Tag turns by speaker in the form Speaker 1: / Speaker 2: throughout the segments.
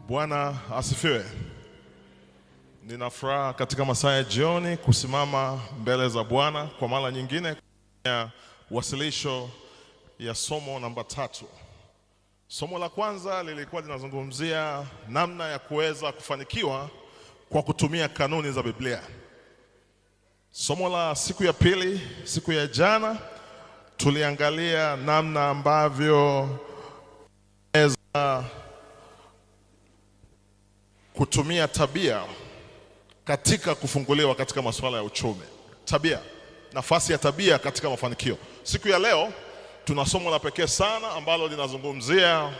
Speaker 1: Bwana asifiwe. Nina furaha katika masaa ya jioni kusimama mbele za Bwana kwa mara nyingine ya wasilisho ya somo namba 3. Somo la kwanza lilikuwa linazungumzia namna ya kuweza kufanikiwa kwa kutumia kanuni za Biblia. Somo la siku ya pili, siku ya jana, tuliangalia namna ambavyo kutumia tabia katika kufunguliwa katika masuala ya uchumi. Tabia, nafasi ya tabia katika mafanikio. Siku ya leo tuna somo la pekee sana ambalo linazungumzia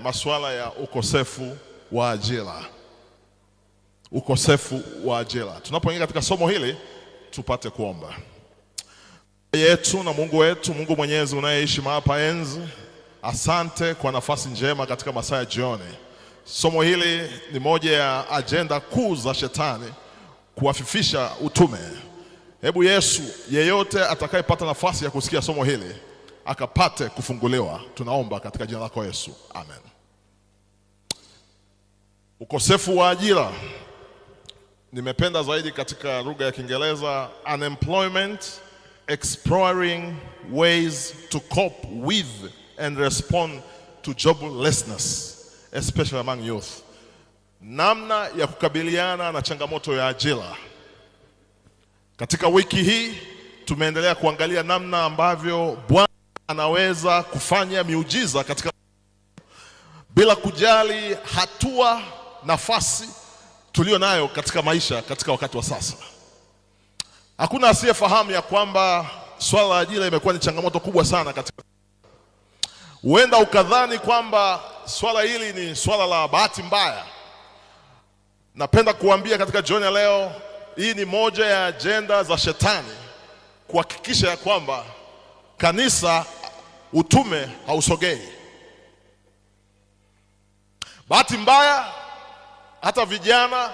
Speaker 1: masuala ya ukosefu wa ajira. Ukosefu wa ajira. Tunapoingia katika somo hili tupate kuomba. Yetu na Mungu wetu, Mungu Mwenyezi unayeishi mahali pa enzi, asante kwa nafasi njema katika masaa ya jioni. Somo hili ni moja ya ajenda kuu za shetani kuwafifisha utume. Hebu Yesu, yeyote atakayepata nafasi ya kusikia somo hili akapate kufunguliwa. Tunaomba katika jina lako Yesu. Amen. Ukosefu wa ajira. Nimependa zaidi katika lugha ya Kiingereza, unemployment, exploring ways to cope with and respond to joblessness, especially among youth. Namna ya kukabiliana na changamoto ya ajira. Katika wiki hii tumeendelea kuangalia namna ambavyo Bwana anaweza kufanya miujiza katika bila kujali hatua, nafasi tulio nayo katika maisha katika wakati wa sasa. Hakuna asiyefahamu ya kwamba swala la ajira imekuwa ni changamoto kubwa sana katika. Huenda ukadhani kwamba swala hili ni swala la bahati mbaya. Napenda kuambia katika jioni ya leo, hii ni moja ya ajenda za shetani kuhakikisha ya kwamba kanisa, utume hausogei. Bahati mbaya, hata vijana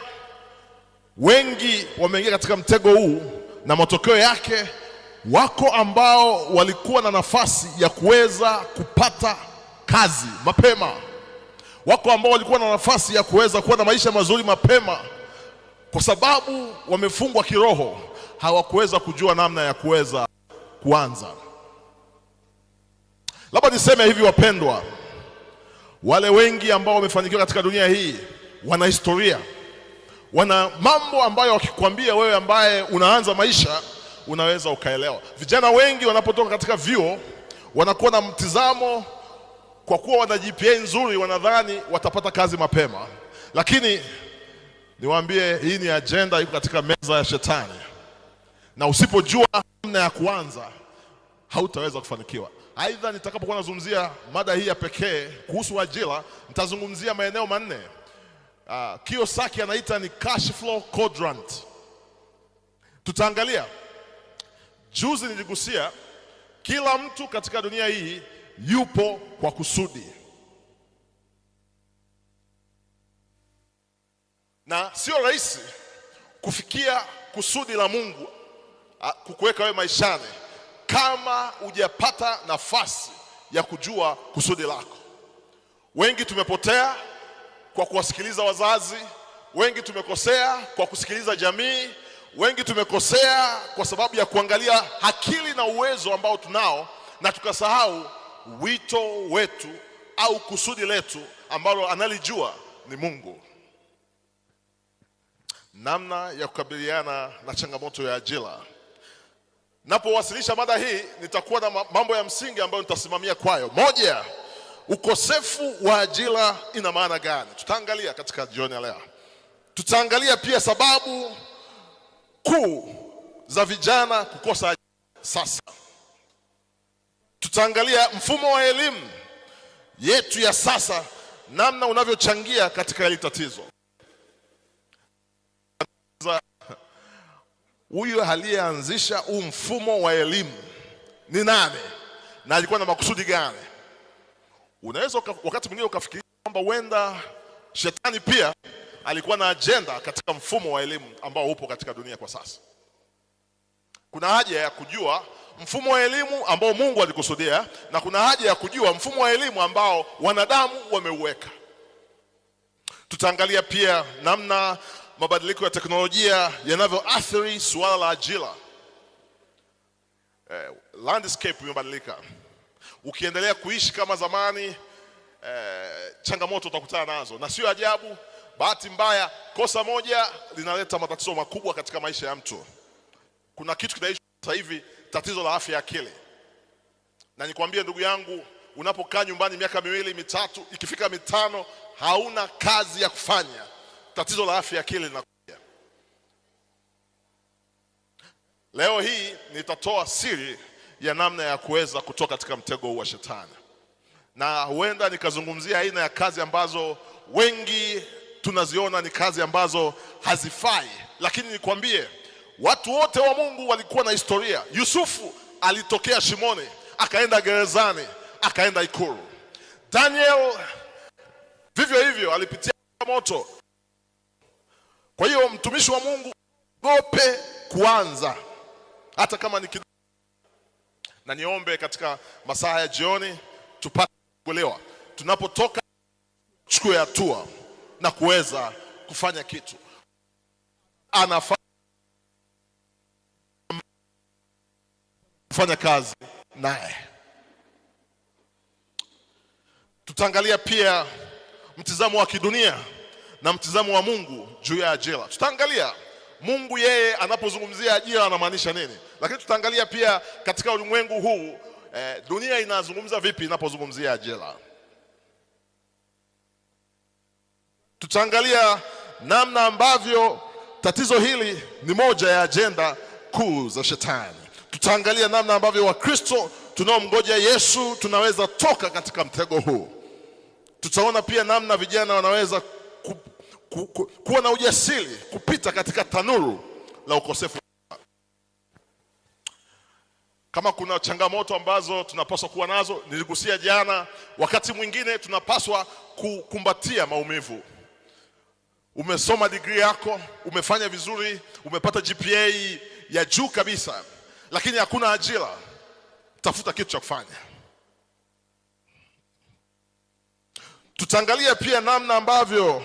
Speaker 1: wengi wameingia katika mtego huu, na matokeo yake wako ambao walikuwa na nafasi ya kuweza kupata kazi mapema. Wako ambao walikuwa na nafasi ya kuweza kuwa na maisha mazuri mapema, kwa sababu wamefungwa kiroho, hawakuweza kujua namna ya kuweza kuanza. Labda niseme hivi wapendwa, wale wengi ambao wamefanikiwa katika dunia hii wana historia, wana mambo ambayo wakikwambia wewe ambaye unaanza maisha unaweza ukaelewa. Vijana wengi wanapotoka katika vyuo wanakuwa na mtizamo, kwa kuwa wana GPA nzuri wanadhani watapata kazi mapema. Lakini niwaambie, hii ni ajenda iko katika meza ya shetani, na usipojua namna ya kuanza hautaweza kufanikiwa. Aidha, nitakapokuwa nazungumzia mada hii ya pekee kuhusu ajira, nitazungumzia maeneo manne. Kiyosaki anaita ni cash flow quadrant. Tutaangalia, juzi niligusia, kila mtu katika dunia hii yupo kwa kusudi, na sio rahisi kufikia kusudi la Mungu kukuweka wewe maishani kama hujapata nafasi ya kujua kusudi lako. Wengi tumepotea kwa kuwasikiliza wazazi, wengi tumekosea kwa kusikiliza jamii, wengi tumekosea kwa sababu ya kuangalia akili na uwezo ambao tunao, na tukasahau wito wetu au kusudi letu ambalo analijua ni Mungu. Namna ya kukabiliana na changamoto ya ajira. Napowasilisha mada hii nitakuwa na mambo ya msingi ambayo nitasimamia kwayo. Moja, ukosefu wa ajira ina maana gani? Tutaangalia katika jioni ya leo. Tutaangalia pia sababu kuu za vijana kukosa ajira sasa. Tutaangalia mfumo wa elimu yetu ya sasa, namna unavyochangia katika hili tatizo. Huyu aliyeanzisha huu mfumo wa elimu ni nani na alikuwa na makusudi gani? Unaweza wakati mwingine ukafikiria kwamba huenda shetani pia alikuwa na ajenda katika mfumo wa elimu ambao upo katika dunia kwa sasa. Kuna haja ya kujua mfumo wa elimu ambao Mungu alikusudia, na kuna haja ya kujua mfumo wa elimu ambao wanadamu wameuweka. Tutaangalia pia namna mabadiliko ya teknolojia yanavyoathiri suala la ajira. Landscape imebadilika. Ukiendelea kuishi kama zamani, changamoto utakutana nazo, na sio ajabu. Bahati mbaya, kosa moja linaleta matatizo makubwa katika maisha ya mtu. Kuna kitu kinaitwa sasa hivi tatizo la afya ya akili. Na nikwambie ndugu yangu, unapokaa nyumbani miaka 2, 3, ikifika 5 hauna kazi ya kufanya, tatizo la afya ya akili linakuja. Leo hii nitatoa siri ya namna ya kuweza kutoka katika mtego huu wa shetani. Na huenda nikazungumzia aina ya kazi ambazo wengi tunaziona ni kazi ambazo hazifai, lakini nikwambie watu wote wa Mungu walikuwa na historia. Yusufu alitokea shimoni, akaenda gerezani, akaenda ikulu. Daniel vivyo hivyo alipitia moto. Kwa hiyo mtumishi wa Mungu, ogope kuanza hata kama ni kidogo. Na niombe katika masaa ya jioni tupate kuelewa tunapotoka, chukue hatua na kuweza kufanya kitu. Kufanya kazi naye. Tutaangalia pia mtizamo wa kidunia na mtizamo wa Mungu juu ya ajira. Tutaangalia Mungu yeye anapozungumzia ajira anamaanisha nini, lakini tutaangalia pia katika ulimwengu huu dunia inazungumza vipi inapozungumzia ajira. Tutaangalia namna ambavyo tatizo hili ni moja ya ajenda kuu za shetani. Tutaangalia namna ambavyo Wakristo tunaomngoja Yesu tunaweza toka katika mtego huu. Tutaona pia namna vijana wanaweza kuwa na ujasiri kupita katika tanuru la ukosefu. Kama kuna changamoto ambazo tunapaswa kuwa nazo, niligusia jana, wakati mwingine tunapaswa kukumbatia maumivu. Umesoma degree yako, umefanya vizuri, umepata GPA ya juu kabisa, lakini hakuna ajira. Tafuta kitu cha kufanya. Tutaangalia pia namna ambavyo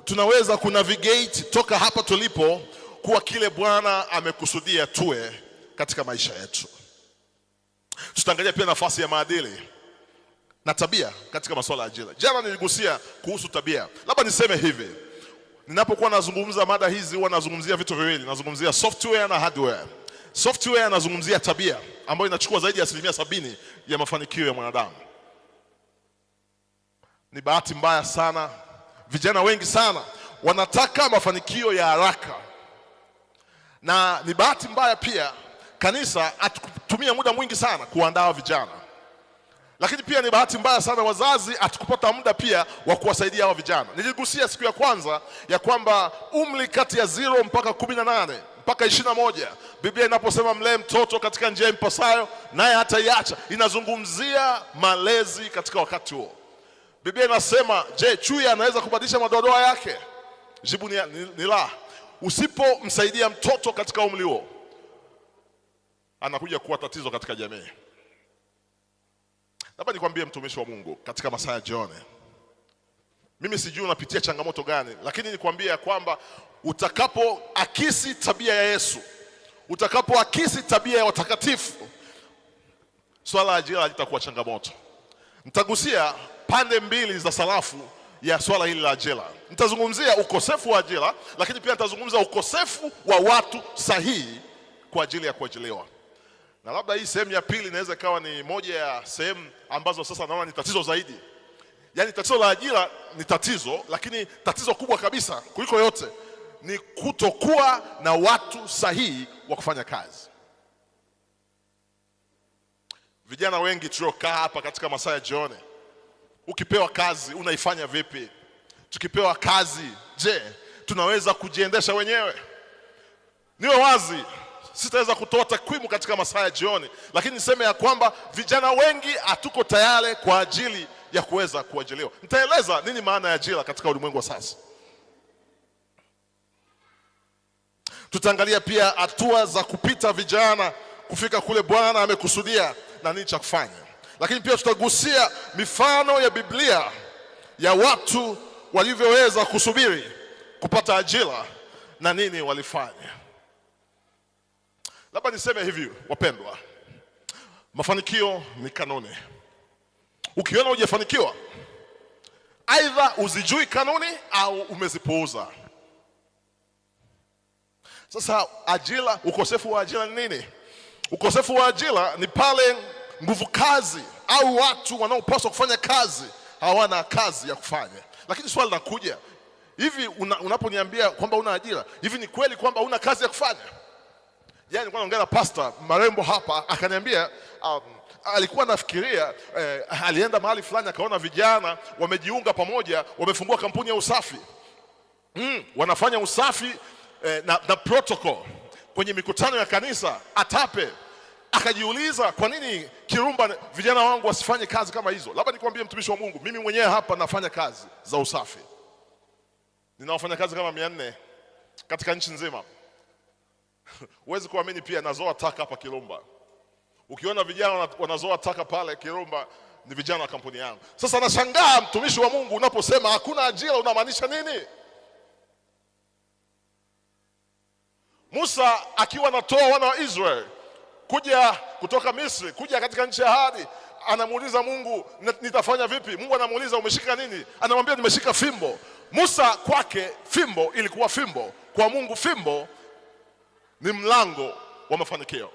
Speaker 1: tunaweza kunavigate toka hapa tulipo kuwa kile Bwana amekusudia tuwe katika maisha yetu. Tutaangalia pia nafasi ya maadili na tabia katika masuala ya ajira. Jana niligusia kuhusu tabia. Labda niseme hivi, ninapokuwa nazungumza mada hizi huwa nazungumzia vitu viwili. Nazungumzia software na hardware. Software nazungumzia tabia ambayo inachukua zaidi ya 70% ya mafanikio ya mwanadamu. Ni bahati mbaya sana, vijana wengi sana wanataka mafanikio ya haraka. Na ni bahati mbaya pia kanisa atutumia muda mwingi sana kuandaa vijana. Lakini pia ni bahati mbaya sana wazazi atukupata muda pia wa kuwasaidia hao vijana. Niligusia siku ya kwanza ya kwamba umri kati ya 0 mpaka 18 mpaka 21, Biblia inaposema mlee mtoto katika njia impasayo naye hataiacha, inazungumzia malezi katika wakati huo. Biblia inasema, je, chui anaweza kubadilisha madoadoa yake? Jibu ni la. Usipomsaidia mtoto katika umri huo, anakuja kuwa tatizo katika jamii. Labda nikwambie mtumishi wa Mungu katika masaa ya jioni, mimi sijui unapitia changamoto gani, lakini nikwambia kwamba utakapoakisi tabia ya Yesu, utakapoakisi tabia ya watakatifu, swala la ajira litakuwa changamoto. Nitagusia pande mbili za sarafu ya swala hili la ajira. Nitazungumzia ukosefu wa ajira, lakini pia nitazungumza ukosefu wa watu sahihi kwa ajili ya kuajiliwa. Na labda hii sehemu ya pili inaweza ikawa ni moja ya sehemu ambazo sasa naona ni tatizo zaidi. Yaani tatizo la ajira ni tatizo, lakini tatizo kubwa kabisa kuliko yote ni kutokuwa na watu sahihi wa kufanya kazi. Vijana wengi tuliokaa hapa katika masaa ya jioni, ukipewa kazi unaifanya vipi? Tukipewa kazi, je, tunaweza kujiendesha wenyewe? Niwe wazi, sitaweza kutoa takwimu katika masaa ya jioni, lakini niseme ya kwamba vijana wengi hatuko tayari kwa ajili ya kuweza kuajiliwa. Nitaeleza nini maana ya ajira katika ulimwengu wa sasa. Tutaangalia pia hatua za kupita vijana kufika kule Bwana amekusudia na nini cha kufanya. Lakini pia tutagusia mifano ya Biblia ya watu walivyoweza kusubiri kupata ajira na nini walifanya. Labda niseme hivi wapendwa, mafanikio ni kanuni. Ukiona hujafanikiwa, aidha uzijui kanuni au umezipuuza. Sasa ajira, ukosefu wa ajira ni nini? Ukosefu wa ajira ni pale nguvu kazi au watu wanaopaswa kufanya kazi hawana kazi ya kufanya. Lakini swali linakuja, hivi unaponiambia kwamba una ajira, hivi ni kweli kwamba una kazi ya kufanya? Yaani nilikuwa naongea na pastor Marembo hapa, akaniambia alikuwa nafikiria alienda mahali fulani akaona vijana wamejiunga pamoja, wamefungua kampuni ya usafi. Wanafanya usafi na protocol kwenye mikutano ya kanisa Atape. Akajiuliza, kwa nini Kirumba vijana wangu wasifanye kazi kama hizo? Labda nikwambie mtumishi wa Mungu, mimi mwenyewe hapa nafanya kazi za usafi. Ninawafanya kazi kama 400 katika nchi nzima. Huwezi kuamini, pia nazoa taka hapa Kirumba. Ukiona vijana wanazoa taka pale Kirumba, ni vijana wa kampuni yangu. Sasa nashangaa mtumishi wa Mungu, unaposema hakuna ajira unamaanisha nini? Musa akiwa anatoa wana wa Israeli kuja kutoka Misri kuja katika nchi ya ahadi, anamuuliza Mungu, nitafanya vipi? Mungu anamuuliza, umeshika nini? Anamwambia, nimeshika fimbo. Musa kwake fimbo ilikuwa fimbo, kwa Mungu fimbo ni mlango wa mafanikio.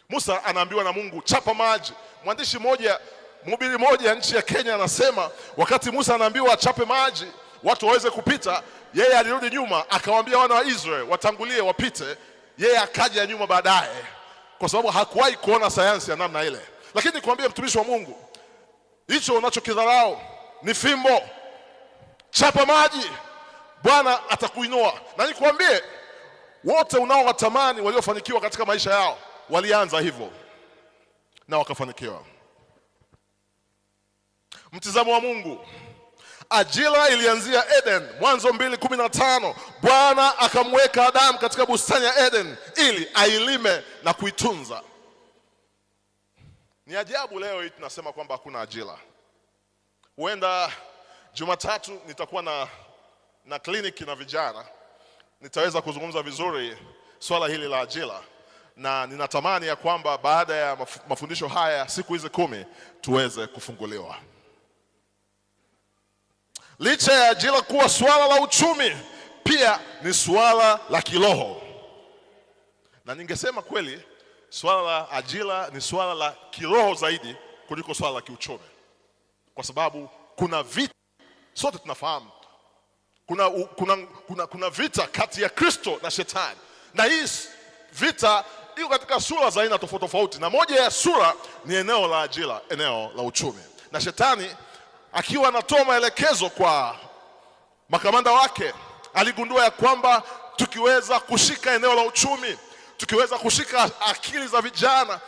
Speaker 1: Musa anaambiwa na Mungu, chapa maji. Mwandishi mmoja, mhubiri mmoja nchi ya Kenya anasema, wakati Musa anaambiwa achape maji watu waweze kupita, yeye alirudi nyuma akawaambia wana wa Israeli watangulie wapite, yeye akaja nyuma baadaye, kwa sababu hakuwahi kuona sayansi ya namna ile. Lakini nikwambie mtumishi wa Mungu, hicho unachokidharau ni fimbo. Chapa maji, Bwana atakuinua. Na nikwambie, wote unaowatamani waliofanikiwa katika maisha yao walianza hivyo na wakafanikiwa. Mtizamo wa Mungu, ajira ilianzia Eden. Mwanzo 2:15, Bwana akamweka Adamu katika bustani ya Eden ili ailime na kuitunza. Ni ajabu leo hii tunasema kwamba hakuna ajira. Huenda Jumatatu nitakuwa na kliniki na vijana, nitaweza kuzungumza vizuri swala hili la ajira, na ninatamani ya kwamba baada ya mafundisho haya siku hizi 10 tuweze kufunguliwa. Licha ya ajira kuwa swala la uchumi, pia ni swala la kiroho. Na ningesema kweli swala la ajira ni swala la kiroho zaidi kuliko swala la kiuchumi, kwa sababu kuna vita, sote tunafahamu kuna vita kati ya Kristo na Shetani, na hii vita iko katika sura za aina tofauti tofauti, na moja ya sura ni eneo la ajira, eneo la uchumi. Na Shetani akiwa anatoa maelekezo kwa makamanda wake, aligundua ya kwamba tukiweza kushika eneo la uchumi, tukiweza kushika akili za vijana,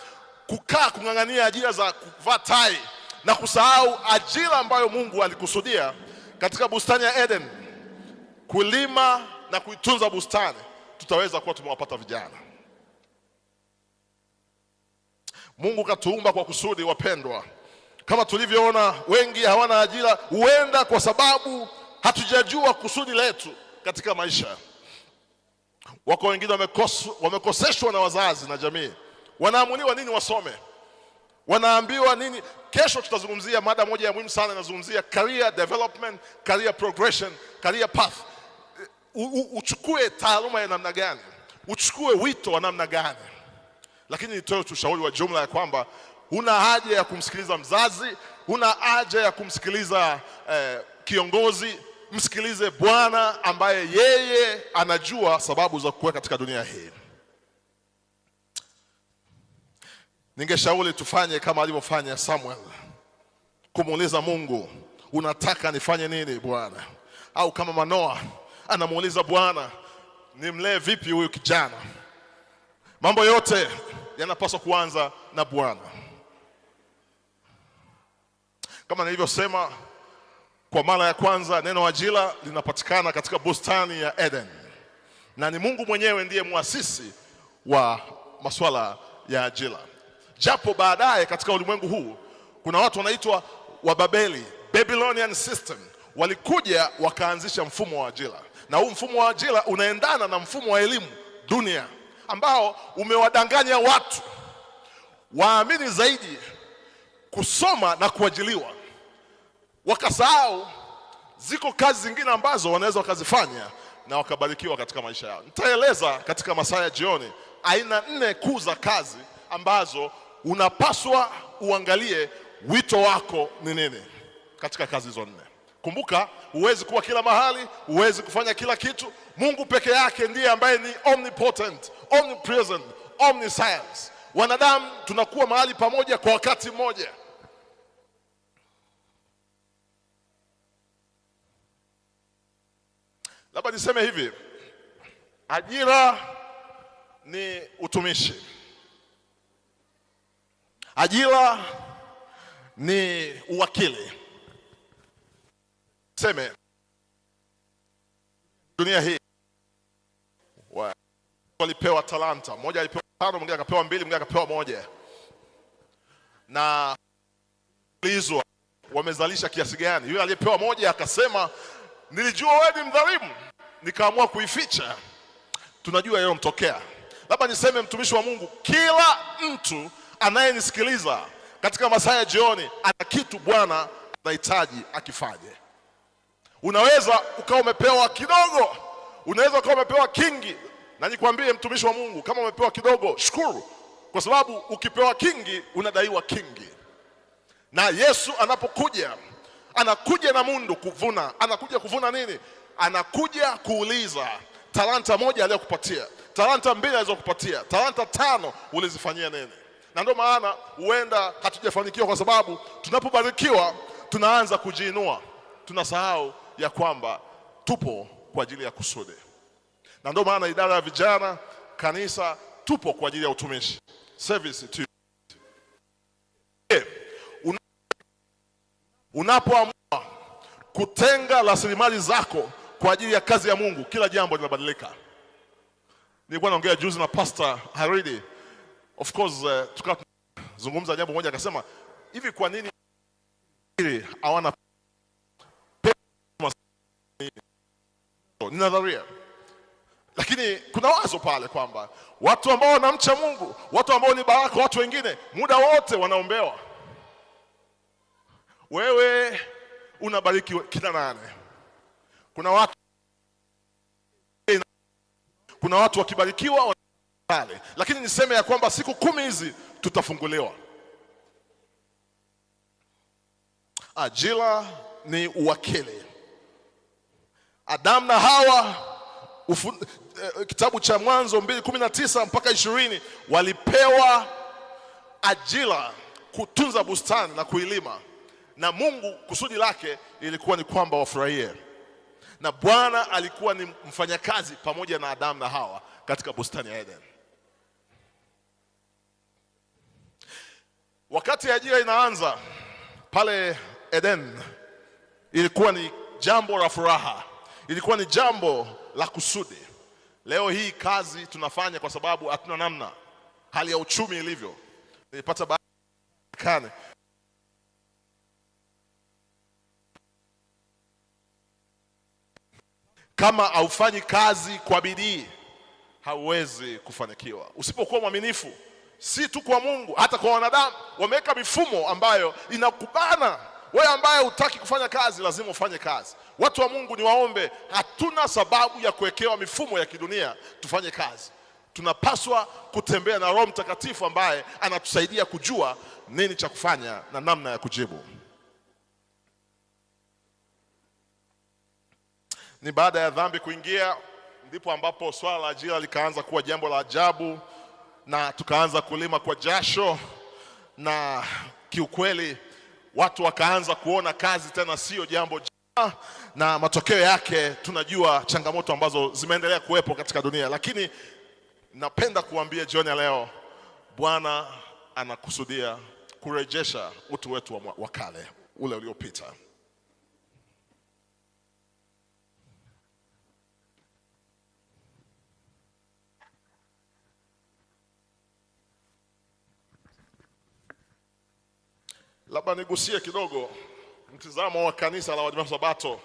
Speaker 1: kung'ang'ania ajira za kuvaa tai na kusahau ajira ambayo Mungu alikusudia katika bustani ya Eden, kulima na kuitunza bustani, tutaweza kuwa tumewapata vijana. Mungu katuumba kwa kusudi, wapendwa. Kama tulivyoona, wengi hawana ajira, huenda kwa sababu hatujajua kusudi letu katika maisha. Wako wengine wamekoseshwa na wazazi na jamii, wanaamuliwa nini wasome, wanaambiwa nini. Kesho tutazungumzia mada moja ya muhimu sana, inazungumzia career development, career progression, career path. Uchukue taaluma ya namna gani, uchukue wito wa namna gani. Lakini nitoe ushauri wa jumla ya kwamba huna haja ya kumsikiliza mzazi, huna haja ya kumsikiliza kiongozi. Msikilize Bwana ambaye yeye anajua sababu za kuwa katika dunia hii. Ningeshauri tufanye kama alivyofanya Samuel, kumuuliza Mungu, unataka nifanye nini Bwana? Au kama Manoa anamuuliza Bwana, nimlee vipi huyu kijana? Mambo yote yanapaswa kuanza na Bwana. Kama nilivyosema, kwa mara ya kwanza neno ajira linapatikana katika bustani ya Eden, na ni Mungu mwenyewe ndiye muasisi wa masuala ya ajira. Japo baadaye katika ulimwengu huu kuna watu wanaitwa Wababeli, Babylonian system, walikuja wakaanzisha mfumo wa ajira, na huu mfumo wa ajira unaendana na mfumo wa elimu dunia ambao umewadanganya watu waamini zaidi kusoma na kuajiliwa, wakasahau ziko kazi zingine ambazo wanaweza wakazifanya na wakabarikiwa katika maisha yao. Nitaeleza katika masaa ya jioni aina 4 kuu za kazi ambazo unapaswa uangalie wito wako ni nini katika kazi hizo 4. Kumbuka, huwezi kuwa kila mahali, huwezi kufanya kila kitu. Mungu peke yake ndiye ambaye ni omnipotent, omnipresent, omniscience. Wanadamu tunakuwa mahali pamoja kwa wakati mmoja. Labda niseme hivi, ajira ni utumishi. Ajira ni uwakili. Seme dunia hii walipewa talanta, mmoja alipewa 5, mwingine akapewa 2, mwingine akapewa 1. Na ulizwa wamezalisha kiasi gani? Yule aliyepewa 1 akasema, nilijua wewe ni mdhalimu, nikaamua kuificha. Tunajua yeye mtokea. Labda niseme, mtumishi wa Mungu, kila mtu anayenisikiliza katika masaa ya jioni ana kitu Bwana anahitaji akifanye. Unaweza ukawa umepewa kidogo, unaweza ukawa umepewa kingi. Na nikwambie mtumishi wa Mungu, kama umepewa kidogo, shukuru, kwa sababu ukipewa kingi unadaiwa kingi. Na Yesu anapokuja, anakuja na mundu kuvuna. Anakuja kuvuna nini? Anakuja kuuliza, talanta 1 aliyokupatia, talanta 2 alizokupatia, talanta 5 ulizifanyia nini? Na ndio maana huenda hatujafanikiwa, kwa sababu tunapobarikiwa tunaanza kujiinua, tunasahau ya kwamba tupo kwa ajili ya kusudi. Na ndio maana idara ya vijana kanisa tupo kwa ajili ya utumishi, service to unapoamua kutenga rasilimali zako kwa ajili ya kazi ya Mungu, kila jambo linabadilika. Nilikuwa naongea juzi na Pastor Haridi, of course tukazungumza jambo moja, akasema hivi, kwa nini hawana ni nadharia, lakini kuna wazo pale kwamba watu ambao wanamcha Mungu, watu ambao ni baraka watu wengine, muda wote wanaombewa. Wewe unabariki kila nane. Kuna watu wakibarikiwa pale, lakini niseme ya kwamba siku 10 hizi tutafunguliwa. Ajira ni uwakili. Adamu na Hawa, kitabu cha Mwanzo 2:19 mpaka 20, walipewa ajira kutunza bustani na kuilima, na Mungu kusudi lake ilikuwa ni kwamba wafurahie. Na Bwana alikuwa ni mfanyakazi pamoja na Adamu na Hawa katika bustani ya Eden. Wakati ajira inaanza pale Eden, ilikuwa ni jambo la furaha, ilikuwa ni jambo la kusudi. Leo hii kazi tunafanya kwa sababu hatuna namna, hali ya uchumi ilivyo. Nilipata bahati kama haufanyi kazi kwa bidii hauwezi kufanikiwa. Usipokuwa mwaminifu, si tu kwa Mungu, hata kwa wanadamu, wameweka mifumo ambayo inakubana. Wewe ambaye hutaki kufanya kazi lazima ufanye kazi. Watu wa Mungu, niwaombe, hatuna sababu ya kuwekewa mifumo ya kidunia tufanye kazi. Tunapaswa kutembea na Roho Mtakatifu ambaye anatusaidia kujua nini cha kufanya na namna ya kujibu. Ni baada ya dhambi kuingia ndipo ambapo swala la ajira likaanza kuwa jambo la ajabu, na tukaanza kulima kwa jasho, na kiukweli watu wakaanza kuona kazi tena sio jambo jema, na matokeo yake tunajua changamoto ambazo zimeendelea kuwepo katika dunia. Lakini napenda kuambia jioni ya leo, Bwana anakusudia kurejesha utu wetu wa kale, ule uliopita. Labda nigusie kidogo mtizamo wa kanisa la Waadventista wa Sabato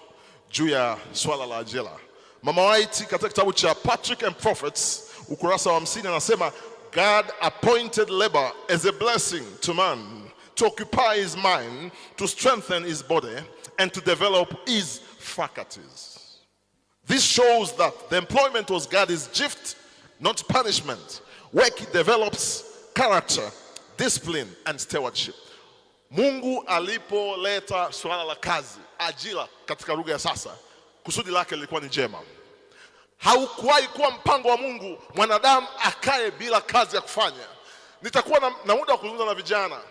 Speaker 1: juu ya swala la ajira. Mama White katika kitabu cha Patrick and Prophets ukurasa wa 50 anasema God appointed labor as a blessing to man to occupy his mind, to strengthen his body and to develop his faculties. This shows that the employment was God's gift, not punishment. Work develops character, discipline and stewardship. Mungu alipoleta swala la kazi, ajira katika lugha ya sasa, kusudi lake lilikuwa ni jema. Haukuwahi kuwa mpango wa Mungu mwanadamu akae bila kazi ya kufanya. Nitakuwa na muda wa kuzungumza na vijana.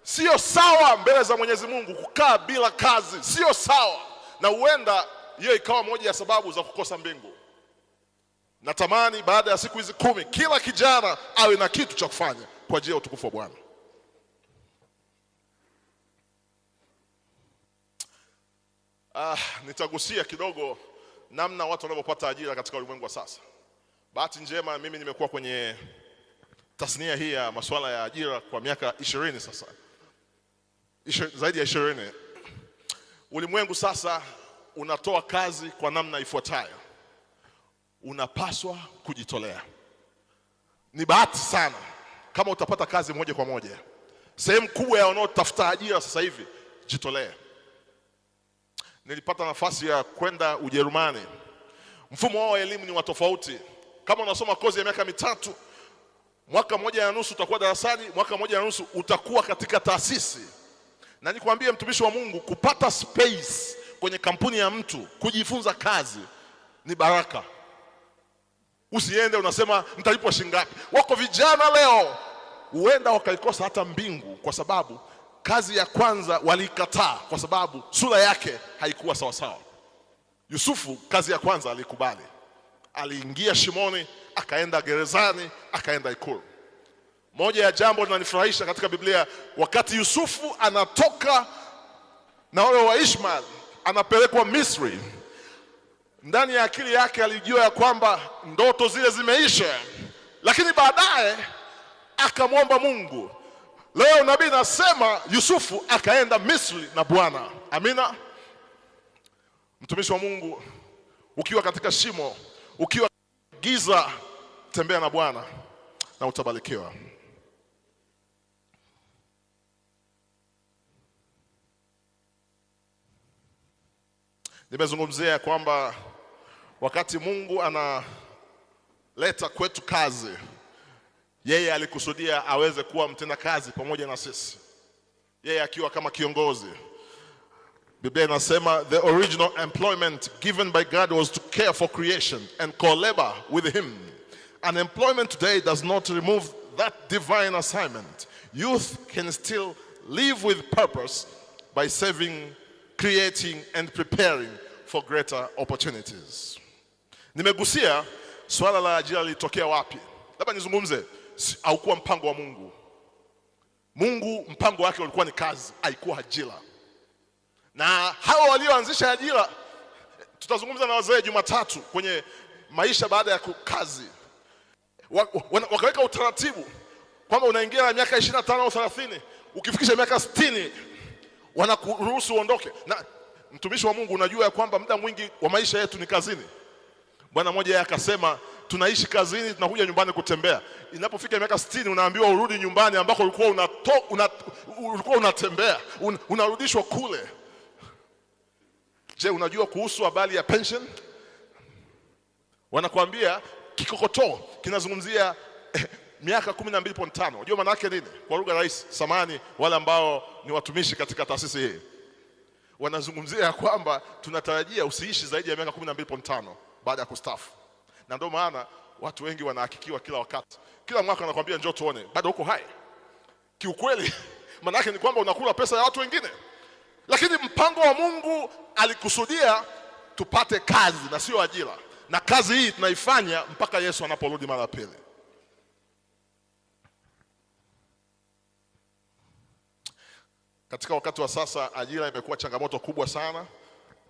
Speaker 1: Sio sawa mbele za Mwenyezi Mungu kukaa bila kazi, sio sawa. Na huenda hiyo ikawa moja ya sababu za kukosa mbingu. Natamani baada ya siku hizi 10 kila kijana awe na kitu cha kufanya kwa ajili ya utukufu wa Bwana. Nitagusia kidogo namna watu wanavyopata ajira katika ulimwengu wa sasa. Bahati njema mimi nimekuwa kwenye tasnia hii ya masuala ya ajira kwa miaka 20 sasa. Zaidi ya 20. Ulimwengu sasa unatoa kazi kwa namna ifuatayo. Unapaswa kujitolea. Ni bahati sana kama utapata kazi moja kwa moja. Sehemu kubwa ya wanaotafuta ajira sasa hivi jitolee. Nilipata nafasi ya kwenda Ujerumani. Mfumo wao wa elimu ni wa tofauti. Kama unasoma kozi ya miaka 3, mwaka 1.5 utakuwa darasani, mwaka 1.5 utakuwa katika taasisi. Na nikwambie mtumishi wa Mungu, kupata space kwenye kampuni ya mtu kujifunza kazi ni baraka. Usiende unasema nitalipwa shilingi ngapi. Wako vijana leo huenda wakaikosa hata mbingu kwa sababu kazi ya kwanza walikataa kwa sababu sura yake haikuwa sawa sawa. Yusufu kazi ya kwanza alikubali. Aliingia shimoni, akaenda gerezani, akaenda ikulu. Moja ya jambo linanifurahisha katika Biblia, wakati Yusufu anatoka na wale wa Ishmael anapelekwa Misri, ndani ya akili yake alijua ya kwamba ndoto zile zimeisha, lakini baadaye akamwomba Mungu. Leo nabii nasema Yusufu akaenda Misri na Bwana. Amina. Mtumishi wa Mungu, ukiwa katika shimo, ukiwa giza, tembea na Bwana na utabarikiwa. Nimezungumzia kwamba wakati Mungu analeta kwetu kazi, yeye alikusudia aweze kuwa mtenda kazi pamoja na sisi. Yeye akiwa kama kiongozi. Biblia inasema the original employment given by God was to care for creation and co-labor with him. Unemployment today does not remove that divine assignment. Youth can still live with purpose by saving, creating and preparing for greater opportunities. Nimegusia swala la ajira litokea wapi. Labda nizungumze, haukuwa mpango wa Mungu. Mungu mpango wake ulikuwa ni kazi, haikuwa ajira. Na hawa walioanzisha ajira, tutazungumza na wazee Jumatatu kwenye maisha baada ya kazi. Wakaweka utaratibu kwamba unaingia na miaka 25 au 30, ukifikisha miaka 60 wanakuruhusu uondoke. Na mtumishi wa Mungu, unajua ya kwamba muda mwingi wa maisha yetu ni kazini. Bwana mmoja yeye akasema tunaishi kazini, tunakuja nyumbani kutembea. Inapofika miaka 60 unaambiwa urudi nyumbani ambako ulikuwa unatembea, unarudishwa kule. Je, unajua kuhusu habari ya pension? Wanakuambia kikokotoo kinazungumzia miaka 12.5. Unajua maana yake nini? Kwa lugha rahisi, samani wale ambao ni watumishi katika taasisi hii. Wanazungumzia kwamba tunatarajia usiishi zaidi ya miaka 12.5 baada ya kustaafu. Na ndio maana watu wengi wanahakikiwa kila wakati. Kila mwaka wanakuambia njoo tuone, bado uko hai. Kiukweli maana yake ni kwamba unakula pesa ya watu wengine. Lakini mpango wa Mungu alikusudia tupate kazi na sio ajira. Na kazi hii tunaifanya mpaka Yesu anaporudi mara pili. Katika wakati wa sasa ajira imekuwa changamoto kubwa sana.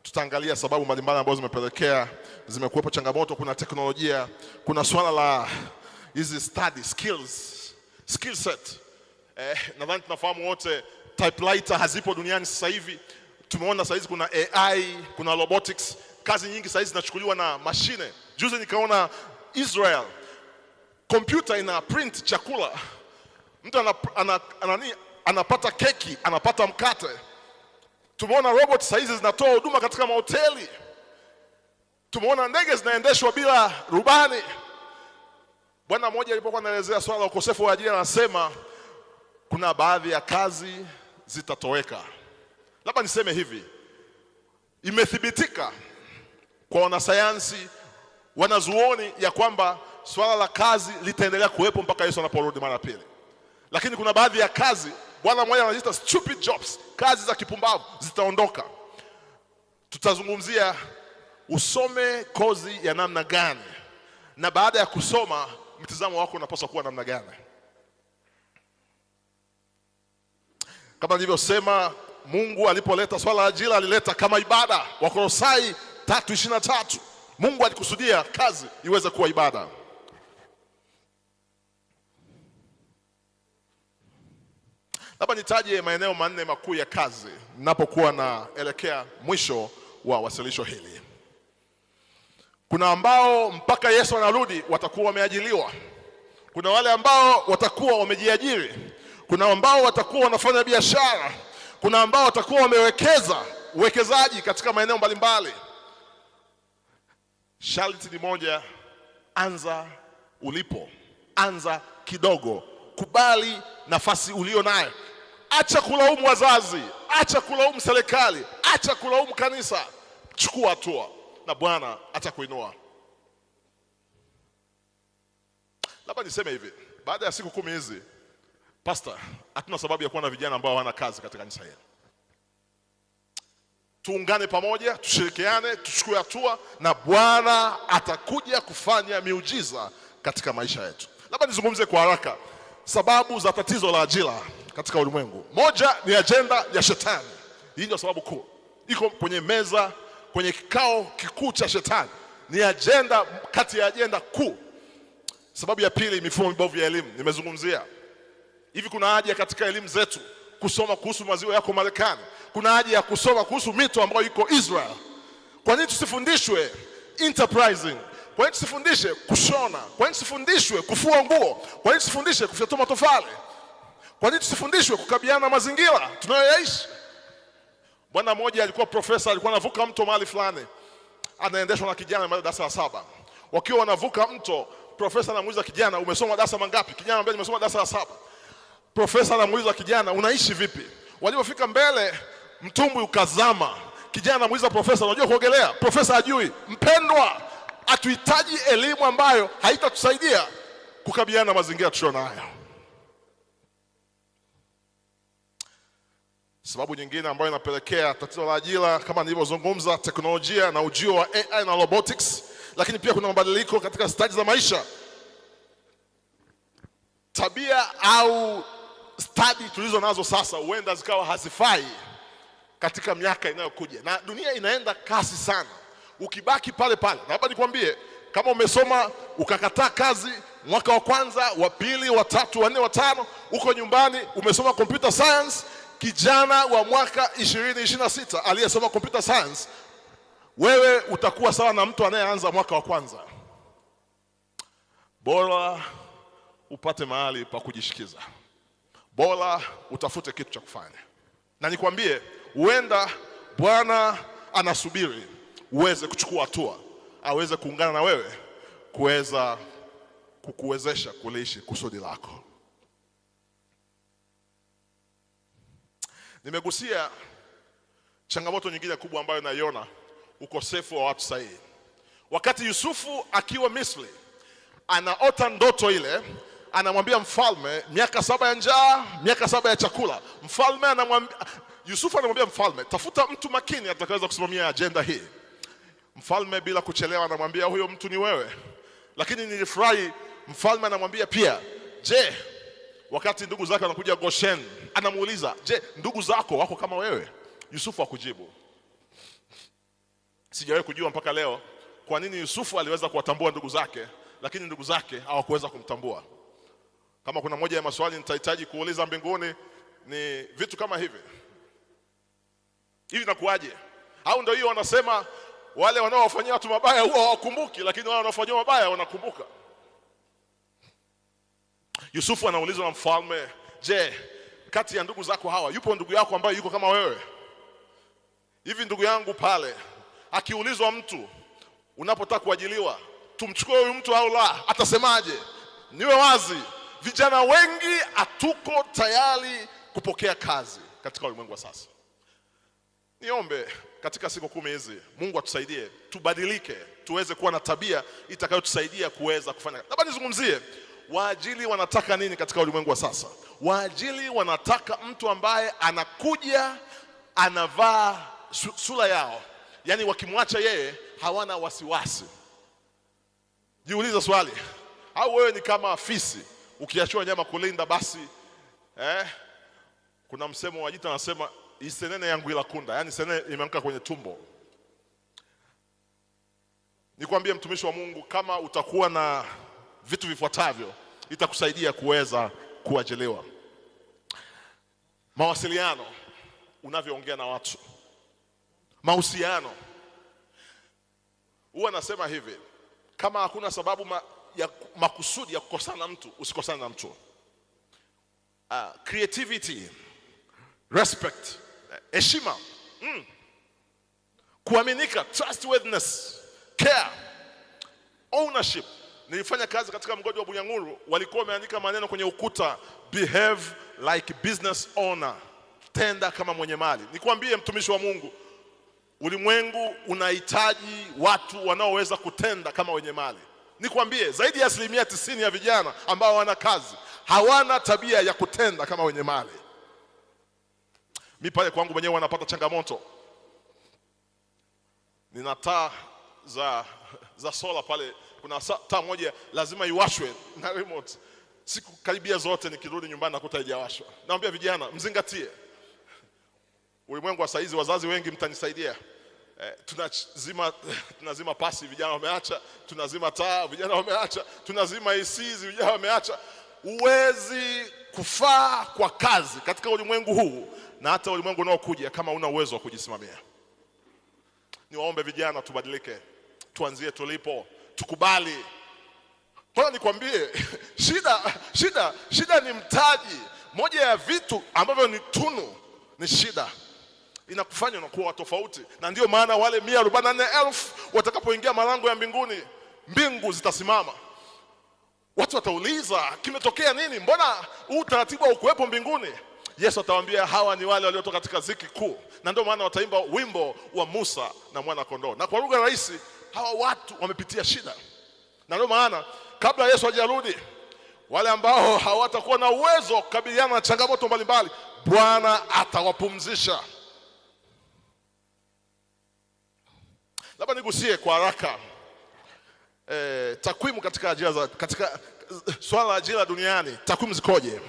Speaker 1: Tutaangalia sababu mbalimbali ambazo zimepelekea zimekuwepo changamoto. Kuna teknolojia, kuna swala la hizi skill set. Nadhani tunafahamu wote typewriter hazipo duniani sasa hivi. Tumeona saizi kuna AI, kuna robotics, kazi nyingi saizi zinachukuliwa na mashine. Juzi nikaona Israel, kompyuta ina print chakula. Mtu anapata keki, anapata mkate. Tumeona robot saizi zinatoa huduma katika mahoteli. Tumeona ndege zinaendeshwa bila rubani. Bwana mmoja alipokuwa anaelezea swala la ukosefu wa ajira anasema kuna baadhi ya kazi zitatoweka. Labda niseme hivi, imethibitika kwa wanasayansi, wanazuoni ya kwamba swala la kazi litaendelea kuwepo mpaka Yesu anaporudi mara pili. Lakini kuna baadhi ya kazi, bwana mmoja anaziita stupid jobs, kazi za kipumbavu zitaondoka. Tutazungumzia usome kozi ya namna gani, na baada ya kusoma mtazamo wako unapaswa kuwa namna gani. Kama nilivyosema, Mungu alipoleta swala la ajira alileta kama ibada. Wakolosai 3:23. Mungu alikusudia kazi iweze kuwa ibada. Labda nitaje maeneo manne makuu ya kazi ninapokuwa naelekea mwisho wa wasilisho hili. Kuna ambao mpaka Yesu anarudi watakuwa wameajiliwa. Kuna wale ambao watakuwa wamejiajiri. Kuna ambao watakuwa wanafanya biashara. Kuna ambao watakuwa wamewekeza, uwekezaji katika maeneo mbalimbali. Sharti ni moja, anza ulipo. Anza kidogo. Kubali nafasi ulio nayo. Acha kulaumu wazazi, acha kulaumu serikali, acha kulaumu kanisa. Chukua hatua na Bwana atakuinua. Labda niseme hivi, baada ya siku 10 hizi, pastor, hatuna sababu ya kuwa na vijana ambao hawana kazi katika kanisa hili. Tuungane pamoja, tushirikiane, tuchukue hatua na Bwana atakuja kufanya miujiza katika maisha yetu. Labda nizungumze kwa haraka sababu za tatizo la ajira katika ulimwengu. Moja ni ajenda ya shetani. Hii ndio sababu kuu. Iko kwenye meza, kwenye kikao kikuu cha shetani. Ni ajenda kati ya ajenda kuu. Sababu ya pili, mifumo mibovu ya elimu. Nimezungumzia. Hivi kuna haja katika elimu zetu kusoma kuhusu maziwa yako Marekani. Kuna haja ya kusoma kuhusu mito ambayo iko Israel. Kwa nini tusifundishwe enterprising? Kwa nini tusifundishe kushona? Kwa nini tusifundishwe kufua nguo? Kwa nini tusifundishe kufyatua matofali? Kwa nini tusifundishwe kukabiliana na mazingira tunayoyaishi? Bwana mmoja alikuwa profesa, alikuwa anavuka mto mahali fulani. Anaendeshwa na kijana mmoja darasa la 7. Wakiwa wanavuka mto, profesa anamuuliza kijana, umesoma darasa mangapi? Kijana anamwambia nimesoma darasa la 7. Profesa anamuuliza kijana, unaishi vipi? Walipofika mbele, mtumbwi ukazama. Kijana anamuuliza profesa, unajua kuogelea? Profesa hajui. Mpendwa, hatuhitaji elimu ambayo haitatusaidia kukabiliana na mazingira tulionayo. Sababu nyingine ambayo inapelekea tatizo la ajira kama nilivyozungumza, teknolojia na ujio wa AI na robotics, lakini pia kuna mabadiliko katika stadi za maisha. Tabia au stadi tulizo nazo sasa huenda zikawa hazifai katika miaka inayokuja, na dunia inaenda kasi sana. Ukibaki pale pale, na hapa nikwambie, kama umesoma ukakataa kazi mwaka wa kwanza, wa pili, wa tatu, wa nne, wa tano, uko nyumbani umesoma computer science, kijana wa mwaka 2026 aliyesoma computer science, wewe utakuwa sawa na mtu anayeanza mwaka wa kwanza. Bora upate mahali pa kujishikiza. Bora utafute kitu cha kufanya. Na nikwambie, huenda Bwana anasubiri uweze kuchukua hatua, aweze kuungana na wewe kuweza kukuwezesha kuliishi kusudi lako. Nimegusia changamoto nyingine kubwa ambayo naiona, ukosefu wa watu sahihi. Wakati Yusufu akiwa Misri, anaota ndoto ile, anamwambia mfalme, miaka 7 ya njaa, miaka 7 ya chakula. Mfalme Yusufu anamwambia mfalme, tafuta mtu makini atakayeweza kusimamia ajenda hii. Mfalme bila kuchelewa anamwambia, huyo mtu ni wewe. Lakini nilifurahi, mfalme anamwambia pia, je, wakati ndugu zake wanakuja Goshen, anamuuliza, je, ndugu zako wako kama wewe? Yusufu hakujibu. Sijawahi kujua mpaka leo kwa nini Yusufu aliweza kuwatambua ndugu zake, lakini ndugu zake hawakuweza kumtambua. Kama kuna moja ya maswali nitahitaji kuuliza mbinguni, ni vitu kama hivi. Hivi nakuaje? Au ndio hiyo wanasema wale wanaowafanyia watu mabaya huwa hawakumbuki, lakini wale wanaofanyia mabaya wanakumbuka. Yusufu anaulizwa na mfalme, je, kati ya ndugu zako hawa yupo ndugu yako ambaye yuko kama wewe? Hivi ndugu yangu pale akiulizwa mtu, unapotaka kuajiliwa tumchukue huyu mtu au la, atasemaje? Niwe wazi, vijana wengi hatuko tayari kupokea kazi katika ulimwengu wa sasa. Niombe katika siku 10 hizi Mungu atusaidie tubadilike, tuweze kuwa na tabia itakayotusaidia kuweza kufanya. Labda nizungumzie waajili wanataka nini katika ulimwengu wa sasa. Waajili wanataka mtu ambaye anakuja anavaa sura yao, yani wakimwacha yeye hawana wasiwasi. Jiulize swali, au wewe ni kama afisi ukiachua nyama kulinda basi kuna msemo wa Jita anasema isenene yangu ila kunda, yani senene imeanguka kwenye tumbo. Nikwambie mtumishi wa Mungu, kama utakuwa na vitu vifuatavyo itakusaidia kuweza kuajiliwa. Mawasiliano, unavyoongea na watu. Mahusiano. Huwa nasema hivi, kama hakuna sababu ya makusudi ya kukosana na mtu, usikosane na mtu. Creativity, respect, heshima, kuaminika, trustworthiness, care, ownership. Nilifanya kazi katika mgodi wa Bunyanguru, walikuwa wameandika maneno kwenye ukuta, behave like business owner, tenda kama mwenye mali. Nikwambie mtumishi wa Mungu, ulimwengu unahitaji watu wanaoweza kutenda kama wenye mali. Nikwambie zaidi ya 90% ya vijana ambao wana kazi hawana tabia ya kutenda kama wenye mali. Mimi pale kwangu mwenyewe wanapata changamoto. Nina taa za sola pale, kuna taa moja lazima iwashwe na remote. Siku karibia zote nikirudi nyumbani nakuta haijawashwa. Naambia vijana mzingatie. Ulimwengu wa saizi wazazi wengi mtanisaidia. Tunazima pasi, vijana wameacha. Tunazima taa, vijana wameacha. Tunazima AC, vijana wameacha. Uwezi kufaa kwa kazi katika ulimwengu huu na hata ulimwengu unaokuja kama una uwezo wa kujisimamia. Niwaombe vijana tubadilike. Tuanzie tulipo, tukubali. Kwa nikwambie, shida ni mtaji. Moja ya vitu ambavyo ni tunu ni shida. Inakufanya unakuwa tofauti, na ndio maana wale 144,000 watakapoingia malango ya mbinguni, mbingu zitasimama. Watu watauliza, kimetokea nini? Mbona huu taratibu haukuwepo mbinguni? Yesu atawaambia hawa ni wale waliotoka katika ziki kuu, na ndio maana wataimba wimbo wa Musa na mwana kondoo. Na kwa lugha rahisi, hawa watu wamepitia shida, na ndio maana kabla Yesu hajarudi, wale ambao hawatakuwa na uwezo kukabiliana na changamoto mbalimbali, Bwana atawapumzisha. Labda nigusie kwa haraka takwimu katika ajira katika swala la ajira duniani. Takwimu zikoje?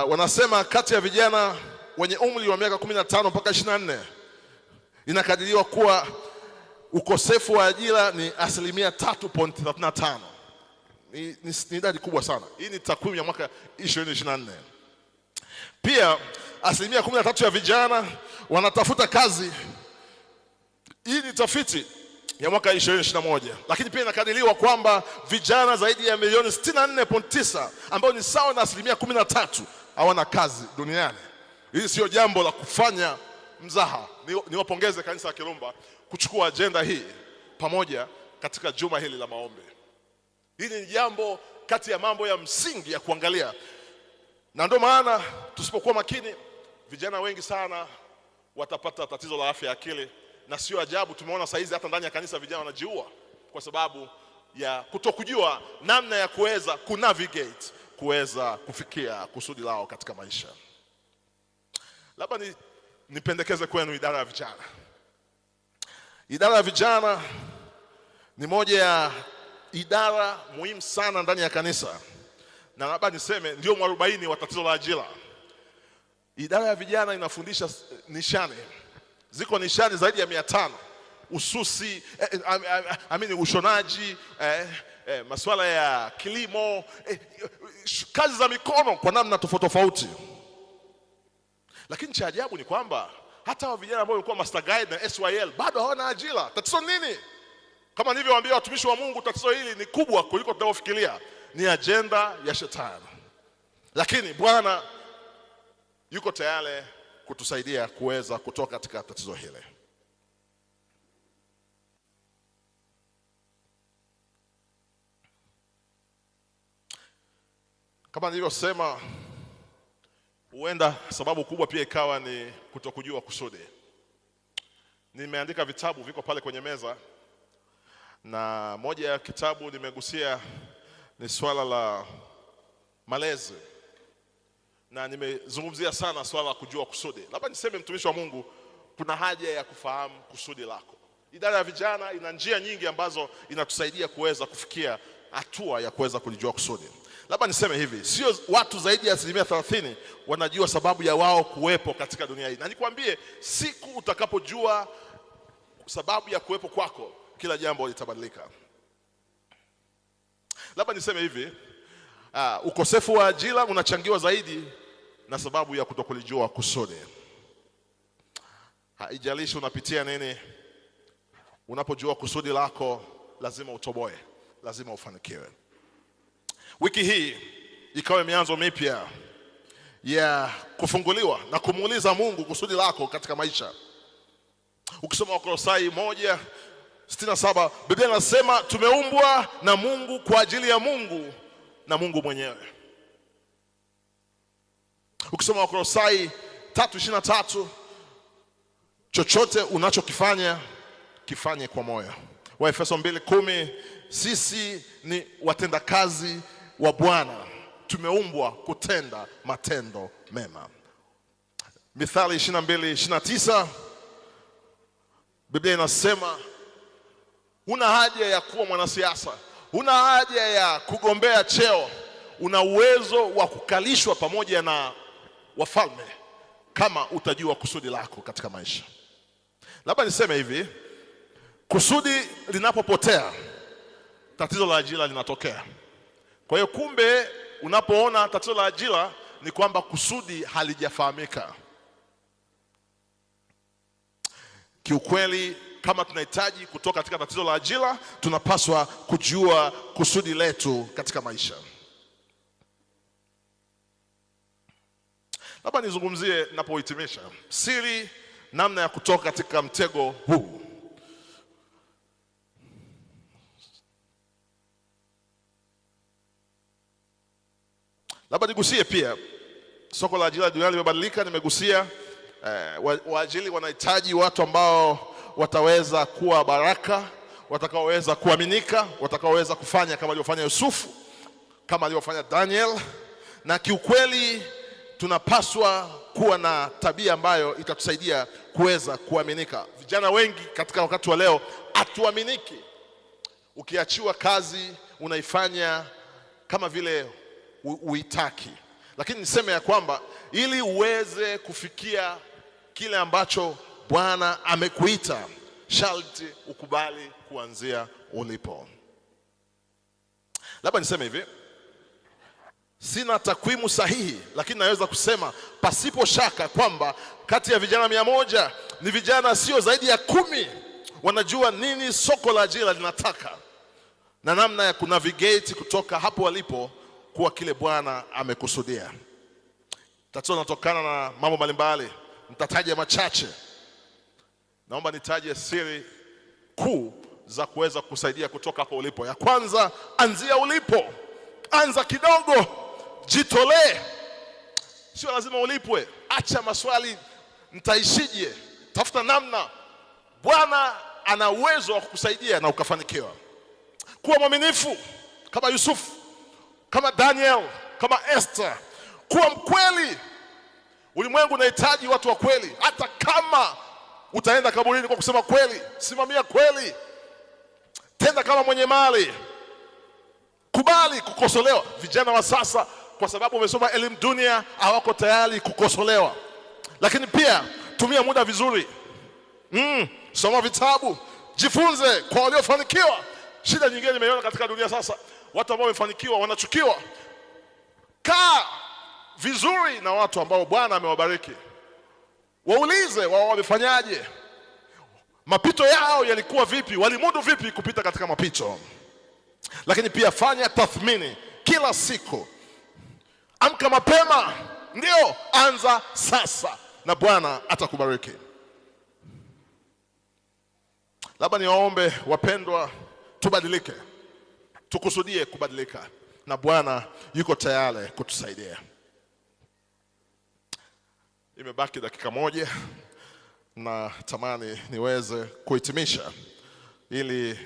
Speaker 1: Wanasema kati ya vijana wenye umri wa miaka 15 mpaka 24 inakadiriwa kuwa ukosefu wa ajira ni 3.35%. Ni idadi kubwa sana. Hii ni takwimu ya mwaka 2024. Pia 13% ya vijana wanatafuta kazi. Hii ni tafiti ya mwaka 2021. Lakini pia inakadiriwa kwamba vijana zaidi ya milioni 64.9 ambao ni sawa na 13% hawana kazi duniani. Hili sio jambo la kufanya mzaha. Niwapongeze kanisa la Kirumba kuchukua agenda hii pamoja katika juma hili la maombi. Hili ni jambo kati ya mambo ya msingi ya kuangalia. Na ndio maana tusipokuwa makini, vijana wengi sana watapata tatizo la afya ya akili. Na sio ajabu tumeona saizi hata ndani ya kanisa vijana wanajiua kwa sababu ya kutokujua namna ya kuweza kunavigate, kuweza kufikia kusudi lao katika maisha. Labda nipendekeze kwenu idara ya vijana. Idara ya vijana ni moja ya idara muhimu sana ndani ya kanisa, na labda niseme ndio mwarobaini wa tatizo la ajira. Idara ya vijana inafundisha nishani. Ziko nishani zaidi ya 500. Ususi, ushonaji, masuala ya kilimo, kazi za mikono kwa namna tofauti tofauti. Lakini cha ajabu ni kwamba hata wa vijana ambao walikuwa Master Guide na SYL bado hawana ajira. Tatizo nini? Kama nilivyowaambia watumishi wa Mungu, tatizo hili ni kubwa kuliko tunavyofikiria. Ni ajenda ya shetani. Lakini Bwana yuko tayari kutusaidia kuweza kutoka katika tatizo hili. Kama nilivyosema, huenda sababu kubwa pia ikawa ni kutokujua kusudi. Nimeandika vitabu viko pale kwenye meza, na moja ya kitabu nimegusia ni swala la malezi, na nimezungumzia sana swala la kujua kusudi. Labda niseme, mtumishi wa Mungu, kuna haja ya kufahamu kusudi lako. Idara ya vijana ina njia nyingi ambazo inatusaidia kuweza kufikia hatua ya kuweza kulijua kusudi. Labda niseme hivi, sio watu zaidi ya 30% wanajua sababu ya wao kuwepo katika dunia hii. Na nikwambie, siku utakapojua sababu ya kuwepo kwako, kila jambo litabadilika. Labda niseme hivi, ukosefu wa ajira unachangiwa zaidi na sababu ya kutokulijua kusudi. Haijalishi unapitia nini, unapojua kusudi lako lazima utoboe, lazima ufanikiwe. Wiki hii ikawa mianzo mipya ya kufunguliwa na kumuuliza Mungu kusudi lako katika maisha. Ukisoma Wakolosai 1:67, Biblia inasema tumeumbwa na Mungu kwa ajili ya Mungu na Mungu mwenyewe. Ukisoma Wakolosai 3:23, chochote unachokifanya kifanye kwa moyo. Waefeso 2:10, sisi ni watendakazi wa Bwana, tumeumbwa kutenda matendo mema. Mithali 22:29, Biblia inasema huna haja ya kuwa mwanasiasa, huna haja ya kugombea cheo, una uwezo wa kukalishwa pamoja na wafalme kama utajua kusudi lako katika maisha. Labda niseme hivi, kusudi linapopotea, tatizo la ajira linatokea. Kwa hiyo kumbe, unapoona tatizo la ajira ni kwamba kusudi halijafahamika. Kiukweli, kama tunahitaji kutoka katika tatizo la ajira, tunapaswa kujua kusudi letu katika maisha. Labda nizungumzie napohitimisha siri, namna ya kutoka katika mtego huu. Labda nigusie pia soko la ajira duniani limebadilika. Nimegusia waajiri wanahitaji watu ambao wataweza kuwa baraka, watakaoweza kuaminika, watakaoweza kufanya kama alivyofanya Yusufu, kama alivyofanya Daniel. Na kiukweli tunapaswa kuwa na tabia ambayo itatusaidia kuweza kuaminika. Vijana wengi katika wakati wa leo hatuaminiki. Ukiachiwa kazi unaifanya kama vile uitaki. Lakini niseme ya kwamba ili uweze kufikia kile ambacho Bwana amekuita, sharti ukubali kuanzia ulipo. Labda niseme hivi, sina takwimu sahihi, lakini naweza kusema pasipo shaka kwamba kati ya vijana 100 ni vijana sio zaidi ya 10 wanajua nini soko la ajira linataka na namna ya kunavigate kutoka hapo walipo kuwa kile Bwana amekusudia. Tatizo linatokana na mambo mbalimbali, nitataja machache. Naomba nitaje siri kuu za kuweza kusaidia kutoka hapo ulipo. Ya kwanza, anzia ulipo. Anza kidogo, jitolee. Sio lazima ulipwe. Acha maswali, nitaishije? Tafuta namna. Bwana ana uwezo wa kukusaidia na ukafanikiwa. Kuwa mwaminifu kama Yusufu, kama Daniel, kama Esther. Kuwa mkweli. Ulimwengu unahitaji watu wa kweli. Hata kama utaenda kaburini kwa kusema kweli, simamia kweli. Tenda kama mwenye mali. Kubali kukosolewa. Vijana wa sasa kwa sababu wamesoma elimu dunia hawako tayari kukosolewa. Lakini pia tumia muda vizuri. Soma vitabu, jifunze kwa waliofanikiwa. Shida nyingine nimeiona katika dunia sasa, watu ambao wamefanikiwa wanachukiwa. Kaa vizuri na watu ambao Bwana amewabariki. Waulize wao wamefanyaje, mapito yao yalikuwa vipi, walimudu vipi kupita katika mapito. Lakini pia fanya tathmini kila siku. Amka mapema, ndio anza sasa na Bwana atakubariki. Labda niwaombe wapendwa, tubadilike, tukusudie kubadilika na Bwana yuko tayari kutusaidia. Imebaki dakika moja na tamani niweze kuhitimisha ili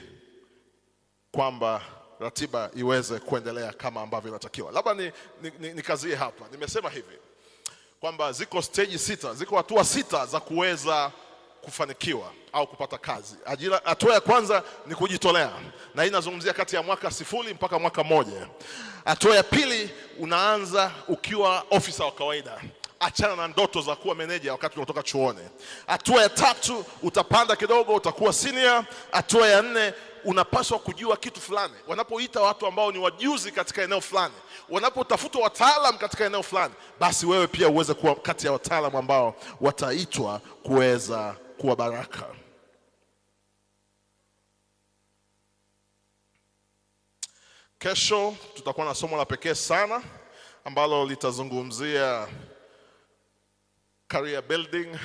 Speaker 1: kwamba ratiba iweze kuendelea kama ambavyo inatakiwa. Labda nikazie hapa. Nimesema hivi kwamba ziko stage 6, ziko hatua 6 za kuweza kufanikiwa au kupata kazi. Hatua ya kwanza ni kujitolea, na hii inazungumzia kati ya mwaka 0 mpaka mwaka 1. Hatua ya pili, unaanza ukiwa ofisa wa kawaida. Achana na ndoto za kuwa meneja wakati unatoka chuoni. Hatua ya 3, utapanda kidogo, utakuwa senior. Hatua ya 4, unapaswa kujua kitu fulani. Wanapoita watu ambao ni wajuzi katika eneo fulani, wanapotafuta wataalam katika eneo fulani, basi wewe pia uweze kuwa kati ya wataalam ambao wataitwa kuweza kuwa baraka. Kesho tutakuwa na somo la pekee sana ambalo litazungumzia career building.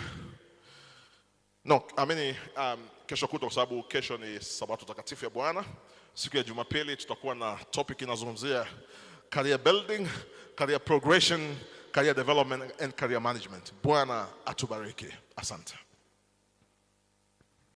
Speaker 1: Kesho kutwa, kwa sababu kesho ni Sabato takatifu ya Bwana. Siku ya Jumapili tutakuwa na topic inazungumzia career building, career progression, career development and career management. Bwana atubariki. Asante.